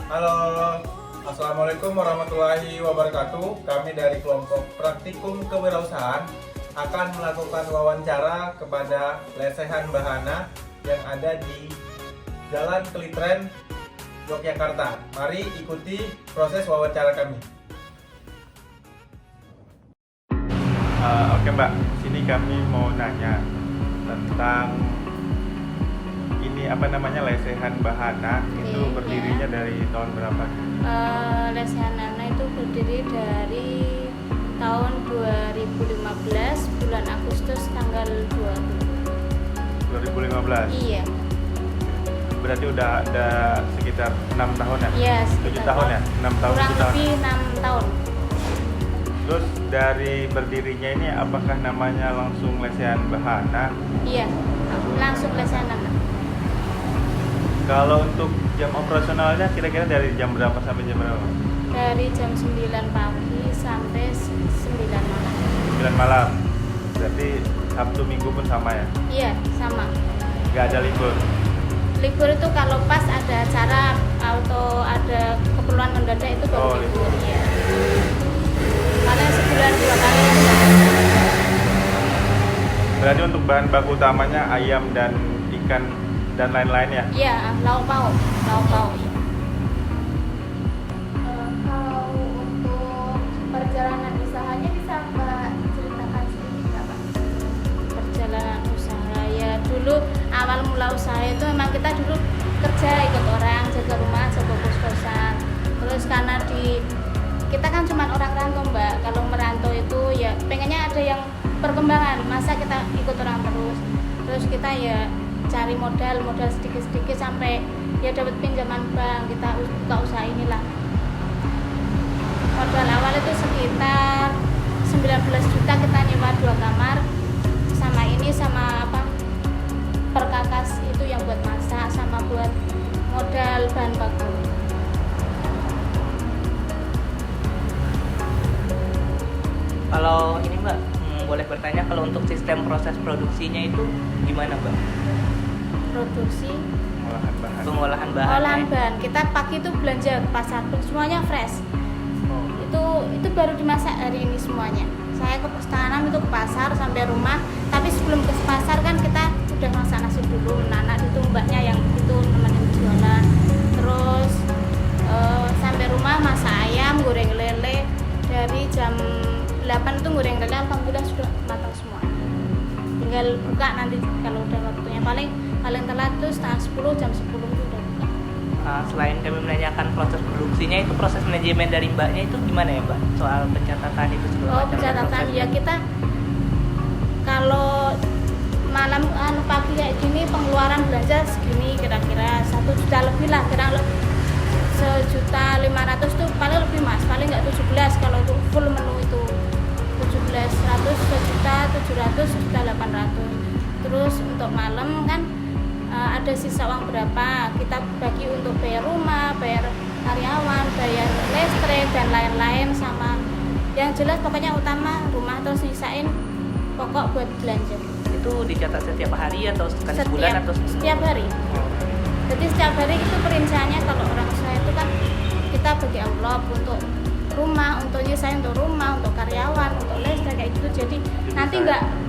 Halo, Assalamualaikum warahmatullahi wabarakatuh. Kami dari kelompok Praktikum Kewirausahaan akan melakukan wawancara kepada lesehan bahana yang ada di Jalan Kelitren, Yogyakarta. Mari ikuti proses wawancara kami. Oke Mbak, sini kami mau nanya tentang ini lesehan bahana. Itu berdirinya dari tahun berapa? Lesehan bahana itu berdiri dari tahun 2015 bulan Agustus tanggal 2015. Iya. Berarti udah ada sekitar 6 tahun ya? Iya, 7 tahun ya? 6 tahun, kurang 7 tahun. lebih 6 tahun. Terus dari berdirinya ini apakah namanya langsung lesehan bahana? Iya, langsung lesehan bahana. Kalau untuk jam operasionalnya kira-kira dari jam berapa sampai jam berapa? Dari jam 9 pagi sampai 9 malam. 9 malam. Berarti Sabtu Minggu pun sama ya? Iya, sama. Nggak ada libur? Libur itu kalau pas ada acara atau ada keperluan mendadak itu baru libur. Iya. Karena sebulan 2 kali aja. Berarti untuk bahan baku utamanya ayam dan ikan dan lain-lain ya? Iya, lauk pauk. Kalau untuk perjalanan usahanya bisa Mbak ceritakan sedikit nggak Pak? Perjalanan usaha ya dulu awal mula usaha itu memang kita dulu kerja ikut orang, jaga rumah, jaga kos-kosan. Terus karena kita kan cuma orang rantau Mbak, kalau merantau itu ya pengennya ada yang perkembangan, masa kita ikut orang terus kita ya cari modal sedikit-sedikit sampai ya dapat pinjaman bank, kita buka usaha inilah. Modal awal itu sekitar 19 juta, kita nyewa 2 kamar sama perkakas itu yang buat masak sama buat modal bahan baku. Kalau ini Mbak, boleh bertanya kalau untuk sistem proses produksinya itu gimana Mbak? Produksi Pengolahan olahan bahan. bahan kita pagi itu belanja ke pasar, semuanya fresh. Itu baru dimasak hari ini semuanya. Saya ke tanam itu ke pasar sampai rumah, tapi sebelum ke pasar kan kita udah masak nasi dulu, anak itu mbaknya yang itu nemenin jualan. Terus sampai rumah masak ayam, goreng lele. Dari jam 8 itu goreng lele, alhamdulillah sudah matang semua. Tinggal buka nanti kalau udah waktunya, paling telat tuh setengah 10, jam 10 itu udah buka. Selain kami menanyakan proses produksinya, itu proses manajemen dari Mbaknya itu gimana ya Mbak? Soal pencatatan itu segala macam. Pencatatan ya kita kalau malam pagi kayak gini pengeluaran belanja segini kira-kira 1 juta lebih lah, kira 1.500.000 tuh paling lebih mas, paling nggak 17 kalau itu full menu itu 17, 100, 1.700.000, 1.800.000. Terus untuk malam kan ada sisa uang berapa, kita bagi untuk bayar rumah, bayar karyawan, bayar listrik dan lain-lain, sama yang jelas pokoknya utama rumah, terus sisain pokok buat belanja. Itu dicatat setiap hari atau sekali sebulan atau setiap hari. Jadi setiap hari itu perinciannya, kalau orang usaha itu kan kita bagi envelope untuk rumah, untuk nyisain untuk rumah, untuk karyawan, untuk listrik kayak gitu. Jadi nanti nggak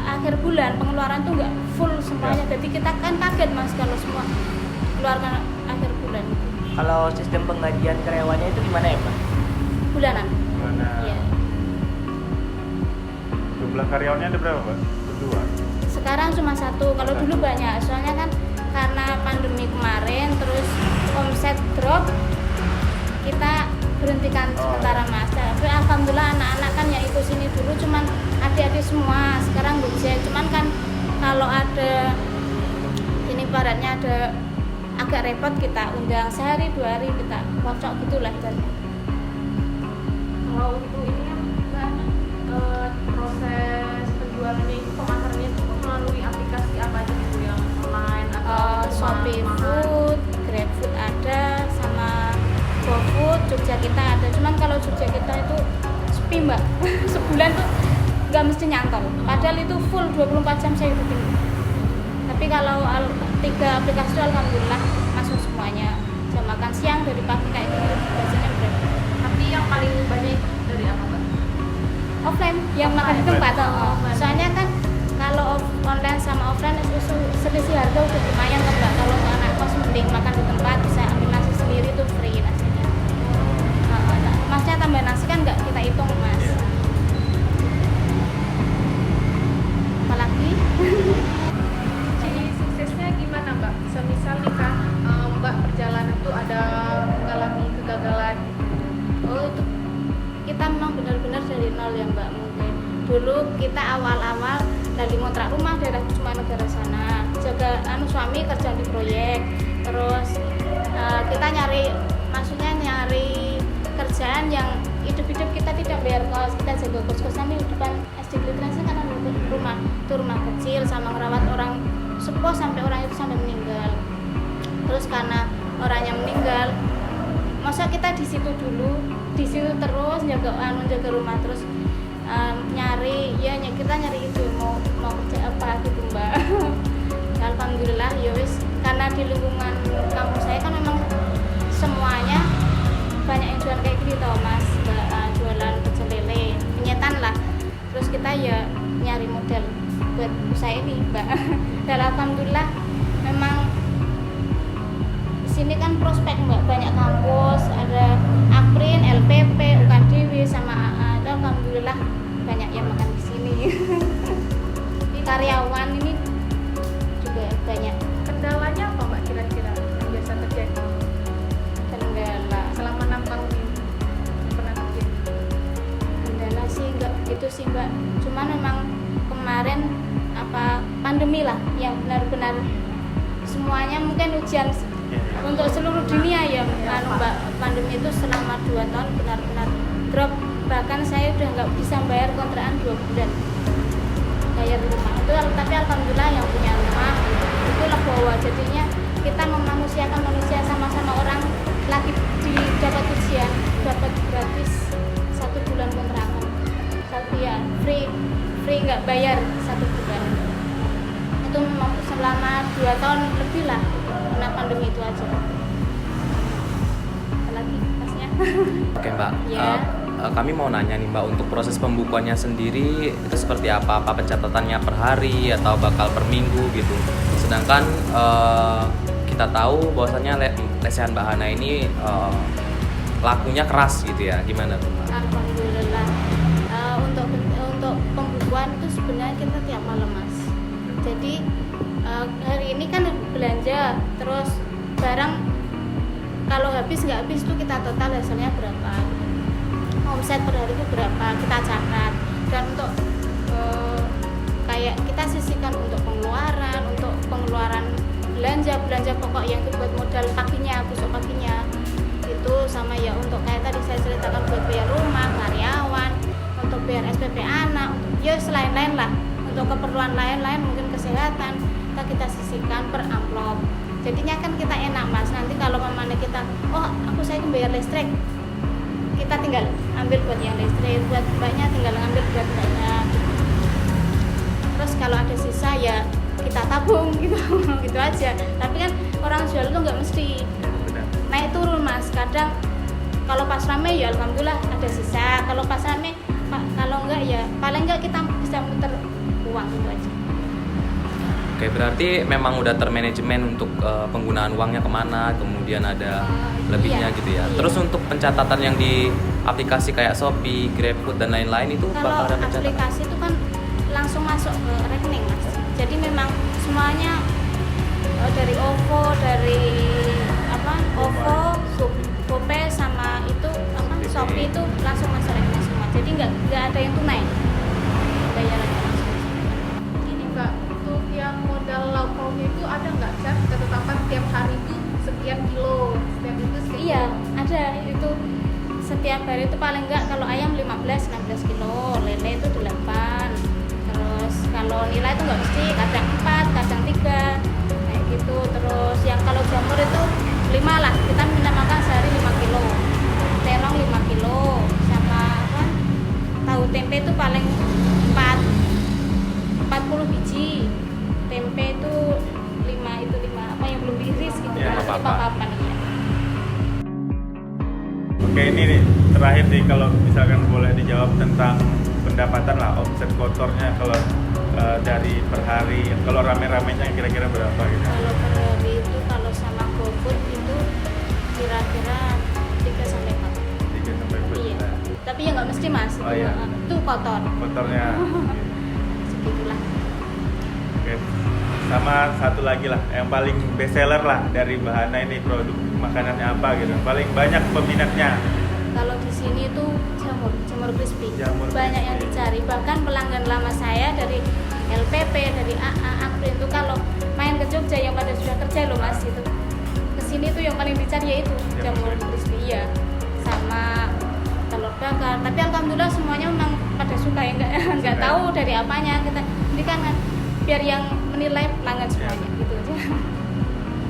akhir bulan pengeluaran tuh nggak full semuanya. Jadi kita kan kaget mas kalau semua keluarkan akhir bulan. Kalau sistem penggajian karyawannya itu gimana ya Mbak? Bulanan. Iya. Jumlah karyawannya ada berapa Mbak? Berdua? Sekarang cuma 1, kalau dulu banyak. Soalnya kan karena pandemi kemarin terus omset drop, kita berhentikan sementara mas. Tapi alhamdulillah anak-anak kan yang ikut sini dulu cuman adik-adik semua, sekarang gojek. Cuman kan kalau ada ini baratnya ada agak repot, kita undang sehari 2 hari kita kocok gitulah dan. Kalau untuk ini kan proses penjualannya itu, pemasarannya itu melalui aplikasi apa aja gitu, yang online atau Shopee Food, Grab Food ada, sama GoFood, Jogja kita ada. Cuman kalau Jogja kita itu sepi mbak, sebulan tuh nggak mesti nyantol. Padahal itu full 24 jam saya hidupin. Tapi kalau 3 aplikasi itu alhamdulillah masuk semuanya. Jam makan siang dari pagi yang makan di tempat. Soalnya kan kalau online sama offline selisih harga udah lumayan kan Mbak. Kalau anak kos mending makan di tempat, bisa ambil nasi sendiri tuh free nasinya. Masnya tambah nasi kan nggak kita hitung Mas. Apalagi Jadi suksesnya gimana Mbak? Semisal nih kan Mbak perjalanan tuh ada mengalami kegagalan. oh itu kita memang benar-benar dari nol ya Mbak. Mungkin dulu kita awal-awal dari ngontrak rumah daerah Kusuma Negara sana, jaga suami kerja di proyek, terus kita nyari kerjaan yang hidup-hidup kita tidak bayar kos, kita jaga kos-kosan di depan SD Literasi karena rumah kecil sama ngerawat orang sepuh sampai orang itu sampai meninggal. Terus karena orangnya meninggal, masa kita di situ terus jaga rumah terus kita nyari itu mau kerja apa gitu Mbak. Alhamdulillah ya wis, karena di lingkungan kampus saya kan memang semuanya banyak yang jualan kayak gini tau Mas, jualan pecel lele, penyetan lah. Terus kita ya nyari modal buat usaha ini Mbak. Dan alhamdulillah memang di sini kan prospek Mbak, banyak kampus, ada Akprin, LPP, UKDW sama AA. Alhamdulillah banyak yang makan di sini. Karyawan ini juga banyak. Kendalanya apa Mbak kira-kira yang biasa terjadi Kendala selama 6 tahun ini pernah terjadi? kendala sih enggak gitu sih Mbak, cuman memang kemarin pandemi lah yang benar-benar semuanya mungkin ujian untuk seluruh dunia ya Mbak. Pandemi itu selama 2 tahun benar-benar drop, bahkan saya udah nggak bisa bayar kontrakan 2 bulan bayar rumah itu. Tapi alhamdulillah yang punya rumah itu legowo, jadinya kita memanusiakan manusia sama-sama orang lagi dapat ujian, dapat gratis 1 bulan kontrakan, free nggak bayar 1 bulan. Itu memang selama 2 tahun lebih lah karena pandemi itu aja. Apalagi Masnya? Oke Mbak, Ya. Kami mau nanya nih Mbak, untuk proses pembukuannya sendiri itu seperti apa? Apa pencatatannya per hari atau bakal per minggu gitu? Sedangkan kita tahu bahwasannya lesehan Mbak Hana ini lakunya keras gitu ya, gimana tuh Mbak? Alhamdulillah. Untuk pembukuan itu sebenarnya kita tiap malam Mas. Jadi hari ini kan belanja, terus barang kalau habis nggak habis tuh kita total hasilnya berapa, omset per hari itu berapa kita catat. Dan untuk kayak kita sisihkan untuk pengeluaran belanja pokok yang itu buat modal paginya, besok paginya itu, sama ya untuk kayak tadi saya ceritakan buat bayar rumah, karyawan, untuk bayar SPP anak, ya lain-lain lah, untuk keperluan lain-lain mungkin kesehatan kita sisihkan per amplop. Jadinya kan kita enak Mas, nanti kalau mamanya kita saya bayar listrik, kita tinggal ambil buat yang listrik, buat mbaknya tinggal ngambil buat mbaknya. Terus kalau ada sisa ya kita tabung gitu gitu aja. Tapi kan orang jual itu nggak mesti naik turun Mas, kadang kalau pas rame ya alhamdulillah ada sisa, kalau pas rame kalau enggak ya paling enggak kita bisa muter uang gitu aja. Oke, berarti memang udah termanajemen untuk penggunaan uangnya kemana, kemudian ada lebihnya iya, gitu ya. iya. Terus untuk pencatatan yang di aplikasi kayak Shopee, GrabFood dan lain-lain itu Kalau bakal ada pencatatan? aplikasi itu kan langsung masuk ke rekening Mas. Jadi memang semuanya dari OVO, dari GoPay sama itu Shopee itu langsung masuk rekening semua. Jadi nggak ada yang tunai bayarannya langsung. Ini Mbak, untuk yang modal lauk pauknya itu ada nggak Cat ketetapan tiap hari itu sekian kilo, setiap itu sekian Iya, kilo? ada itu setiap hari itu paling enggak kalau ayam 15-16 kilo, lele itu 8. Terus kalau nilai itu nggak mesti, kadang 4, kadang 3 kayak gitu. Terus yang kalau jamur itu 5 lah, kita makan sehari 5 kilo, terong 5 kilo, sama tahu tempe itu paling 40 biji, tempe itu 5 yang belum diiris gitu, Ya, kalau apa-apa. papan ya. Oke, ini nih terakhir nih, kalau misalkan boleh dijawab tentang pendapatan lah, omset kotornya kalau dari per hari, kalau rame-ramenya kira-kira berapa gitu? Kalau per hari itu kalau sama GoFood itu kira-kira 3 sampai 4. 3 sampai 4 Iya. juta. Tapi ya nggak mesti mas. Oh, iya. Itu kotor. Kotornya. Segitulah. Oke. Sama satu lagi lah, yang paling best seller lah dari Bahana ini, produk makanannya apa gitu? Paling banyak peminatnya. Kalau di sini tuh jamur crispy. Jamur Banyak yang crispy. dicari. Bahkan pelanggan lama saya dari LPP, dari AA, Akpri itu kalau main ke Jogja yang pada sudah kerja loh mas itu. Kesini tuh yang paling dicari yaitu jamur crispy ya. Sama telur bakar. Tapi alhamdulillah semuanya memang pada suka ya, nggak tahu dari apanya kita. Ini kan biar yang menilai pelanggan semuanya gitu aja.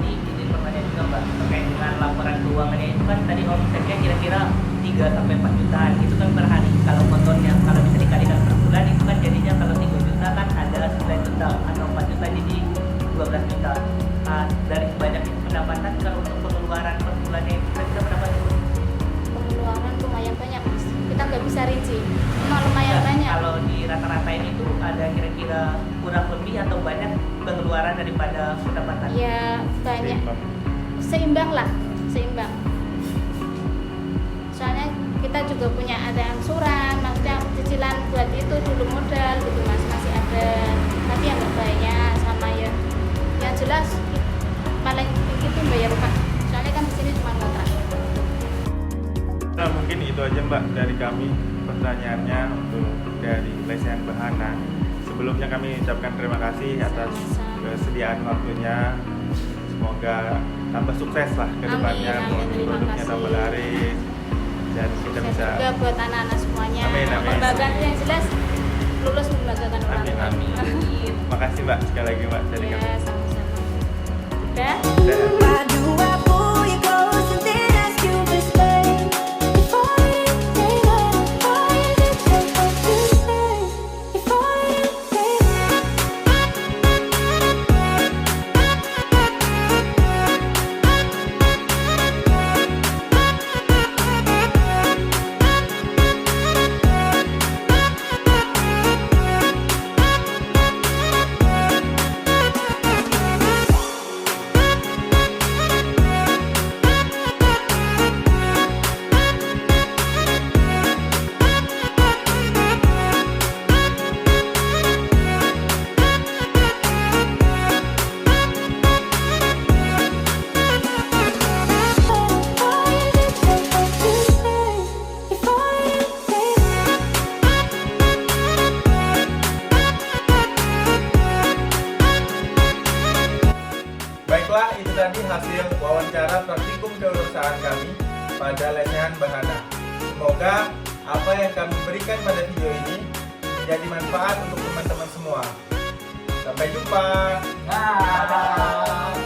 Ini pertanyaan juga Mbak, terkait dengan laporan keuangannya itu kan tadi omsetnya kira-kira 3 sampai 4 jutaan itu kan per hari. Kalau kotornya kalau bisa dikalikan per bulan itu kan jadinya kalau 3 juta kan ada 9 juta atau 4 juta jadi 12 juta. Dari sebanyak itu pendapatan kalau untuk pengeluaran per bulannya itu kira-kira berapa tuh? Pengeluaran lumayan banyak mas. Kita nggak bisa rinci. Cuma lumayan banyak. Kalau di rata-ratain itu ada kira-kira kurang lebih atau banyak pengeluaran daripada pendapatan? Ya banyak. Seimbang lah, seimbang. Soalnya kita juga punya ada angsuran, maksudnya cicilan buat itu dulu modal gitu mas, masih ada. Tapi yang nggak banyak sama ya. Yang jelas paling itu bayar rumah. Soalnya kan di sini cuma kontrak. Nah mungkin itu aja Mbak dari kami pertanyaannya untuk dari Lesehan Bahana. Sebelumnya kami ucapkan terima kasih atas kesediaan waktunya. Semoga tambah sukses lah ke depannya, Amin, terima produknya kasih. tambah laris dan kita Sukses bisa. juga buat anak-anak semuanya. Amin, amin. Membanggakan yang jelas lulus membanggakan orang Amin, tua. amin. Makasih Mbak sekali lagi Mbak dari kami. Ya, sama-sama. Udah. Dadah. Why do I pull you close and then ask you to stay? Before you say that, why is it so hard to say? Before you say Baiklah, itu tadi hasil wawancara praktikum kewirausahaan kami pada Lesehan Bahana. Semoga apa yang kami berikan pada video ini menjadi manfaat untuk teman-teman semua. Sampai jumpa. Nah.